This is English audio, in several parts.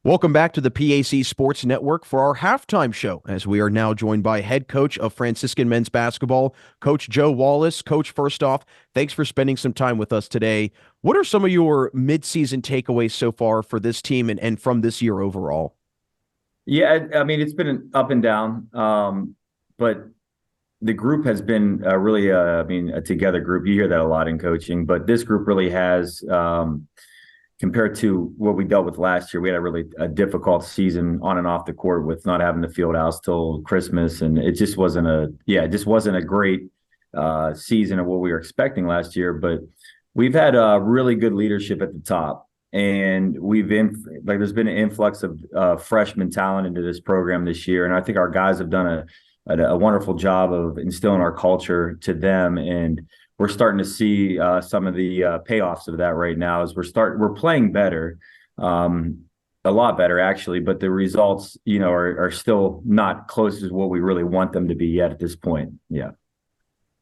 Welcome back to the PAC Sports Network for our halftime show, as we are now joined by head coach of Franciscan men's basketball, Coach Joe Wallace. Coach, first off, thanks for spending some time with us today. What are some of your midseason takeaways so far for this team and from this year overall? Yeah, I mean, it's been an up and down, but the group has been really, a together group. You hear that a lot in coaching, but this group really has, compared to what we dealt with last year. We had a difficult season on and off the court with not having the field house till Christmas, and it just wasn't a great season of what we were expecting last year. But we've had really good leadership at the top. And there's been an influx of freshman talent into this program this year, and I think our guys have done a wonderful job of instilling our culture to them, and we're starting to see some of the payoffs of that right now. As we're playing better, a lot better actually, but the results, are still not close to what we really want them to be yet at this point. Yeah.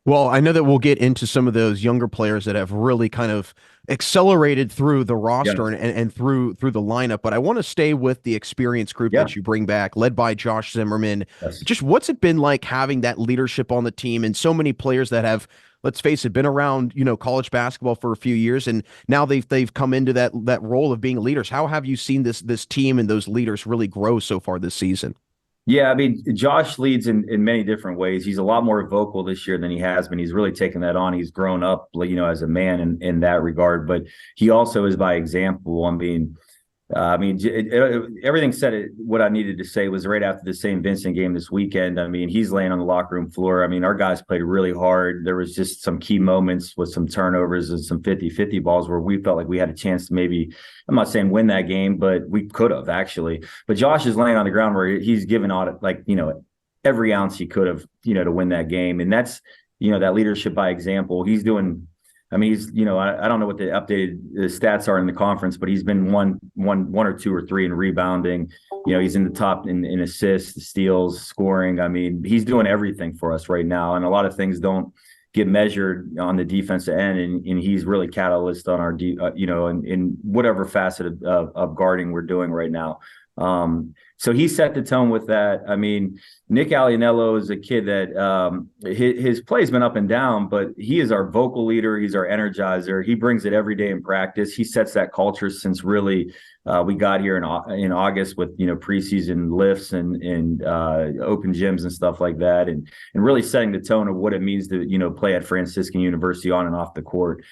Well, I know that we'll get into some of those younger players that have really kind of accelerated through the roster Yes. and through the lineup, but I want to stay with the experienced group Yeah. that you bring back, led by Josh Zimmerman. Yes. Just what's it been like having that leadership on the team and so many players that have, let's face it, been around, college basketball for a few years, and now they've come into that role of being leaders. How have you seen this team and those leaders really grow so far this season? Yeah, I mean, Josh leads in many different ways. He's a lot more vocal this year than he has been. He's really taken that on. He's grown up, as a man in that regard. But he also is by example. Everything said what I needed to say was right after the St. Vincent game this weekend. I mean, he's laying on the locker room floor. I mean, our guys played really hard. There was just some key moments with some turnovers and some 50-50 balls where we felt like we had a chance to maybe, I'm not saying win that game, but we could have actually. But Josh is laying on the ground where he's given out every ounce he could have, to win that game. And that's, that leadership by example. He's doing. I mean, I don't know what the updated stats are in the conference, but he's been one or two or three in rebounding. He's in the top in assists, steals, scoring. I mean, he's doing everything for us right now. And a lot of things don't get measured on the defensive end. And he's really catalyst on our, in whatever facet of guarding we're doing right now. So he set the tone with that. I mean, Nick Alianello is a kid that his play's been up and down, but he is our vocal leader. He's our energizer. He brings it every day in practice. He sets that culture since really we got here in August with preseason lifts and open gyms and stuff like that, and really setting the tone of what it means to play at Franciscan University on and off the court.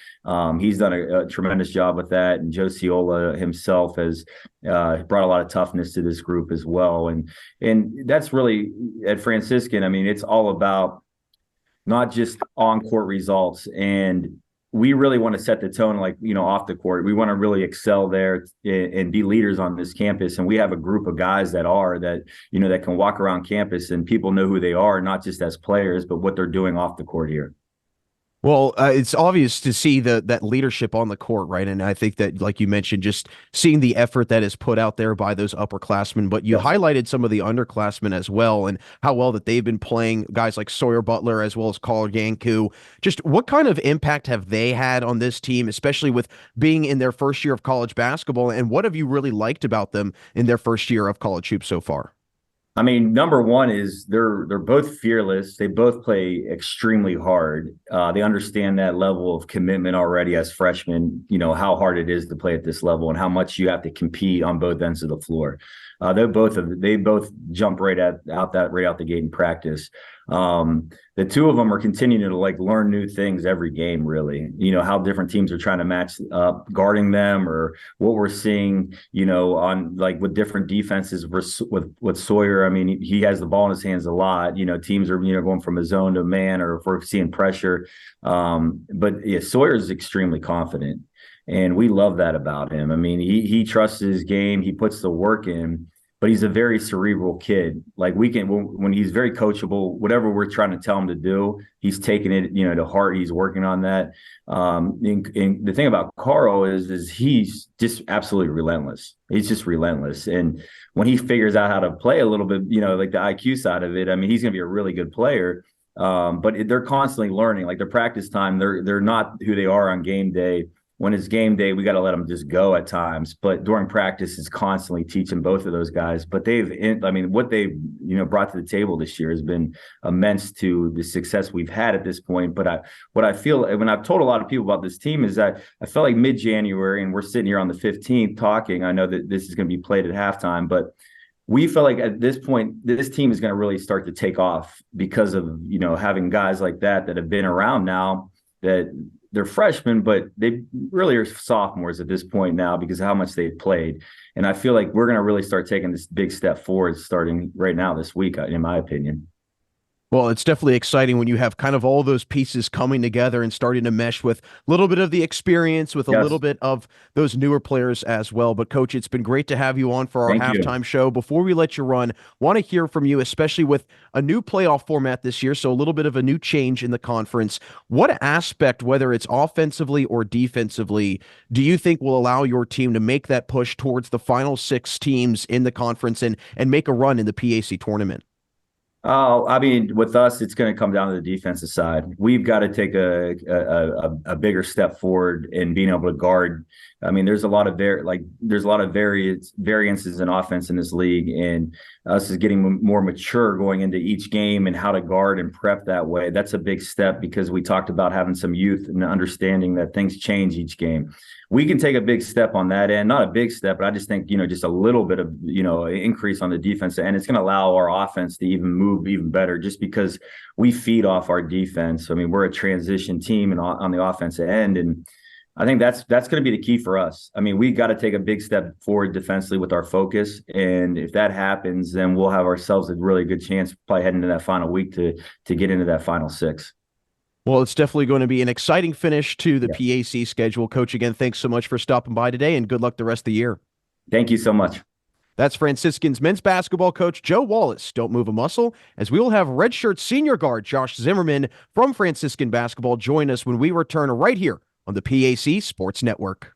He's done a tremendous job with that, and Joe Ciola himself has brought a lot of toughness to this group as well, and that's really at Franciscan. I mean, it's all about not just on court results, and we really want to set the tone, off the court. We want to really excel there and be leaders on this campus. And we have a group of guys that can walk around campus and people know who they are, not just as players, but what they're doing off the court here. Well, it's obvious to see that leadership on the court, right? And I think that, like you mentioned, just seeing the effort that is put out there by those upperclassmen, but you highlighted some of the underclassmen as well and how well that they've been playing, guys like Sawyer Butler as well as Carl Yanku. Just what kind of impact have they had on this team, especially with being in their first year of college basketball? And what have you really liked about them in their first year of college hoops so far? I mean, number one is they're both fearless. They both play extremely hard. They understand that level of commitment already as freshmen, how hard it is to play at this level and how much you have to compete on both ends of the floor. They both jump right out the gate in practice. The two of them are continuing to learn new things every game, really, how different teams are trying to match up guarding them, or what we're seeing, on with different defenses with Sawyer. I mean, he has the ball in his hands a lot. Teams are, going from a zone to a man, or if we're seeing pressure. But yeah, Sawyer is extremely confident, and we love that about him. I mean, he trusts his game. He puts the work in, but he's a very cerebral kid. When he's very coachable, whatever we're trying to tell him to do, he's taking it, to heart. He's working on that. And the thing about Carl is he's just absolutely relentless. He's just relentless. And when he figures out how to play a little bit, the IQ side of it, I mean, he's going to be a really good player. But they're constantly learning. Their practice time, they're not who they are on game day. when it's game day, we got to let them just go at times. But during practice, it's constantly teaching both of those guys. But what they've brought to the table this year has been immense to the success we've had at this point. But what I feel when I've told a lot of people about this team is that I felt like mid-January, and we're sitting here on the 15th talking. I know that this is going to be played at halftime, but we felt like at this point, this team is going to really start to take off because of, having guys like that have been around now, that they're freshmen, but they really are sophomores at this point now because of how much they've played. And I feel like we're going to really start taking this big step forward starting right now this week, in my opinion. Well, it's definitely exciting when you have kind of all those pieces coming together and starting to mesh with a little bit of the experience, with a little bit of those newer players as well. But Coach, it's been great to have you on for our halftime show. Before we let you run, want to hear from you, especially with a new playoff format this year, so a little bit of a new change in the conference. What aspect, whether it's offensively or defensively, do you think will allow your team to make that push towards the final 6 teams in the conference and make a run in the PAC tournament? Oh, I mean, with us, it's going to come down to the defensive side. We've got to take a bigger step forward in being able to guard. I mean, there's a lot of variances in offense in this league, and us is getting more mature going into each game and how to guard and prep that way. That's a big step because we talked about having some youth and understanding that things change each game. We can take a big step on that end, not a big step, but I just think, just a little bit of, increase on the defense end. It's going to allow our offense to even move even better just because we feed off our defense. I mean, we're a transition team and on the offensive end. And I think that's going to be the key for us. I mean, we got to take a big step forward defensively with our focus. And if that happens, then we'll have ourselves a really good chance probably heading into that final week to get into that final 6. Well, it's definitely going to be an exciting finish to the PAC schedule. Coach, again, thanks so much for stopping by today, and good luck the rest of the year. Thank you so much. That's Franciscan's men's basketball coach, Joe Wallace. Don't move a muscle, as we will have redshirt senior guard Josh Zimmerman from Franciscan basketball join us when we return right here on the PAC Sports Network.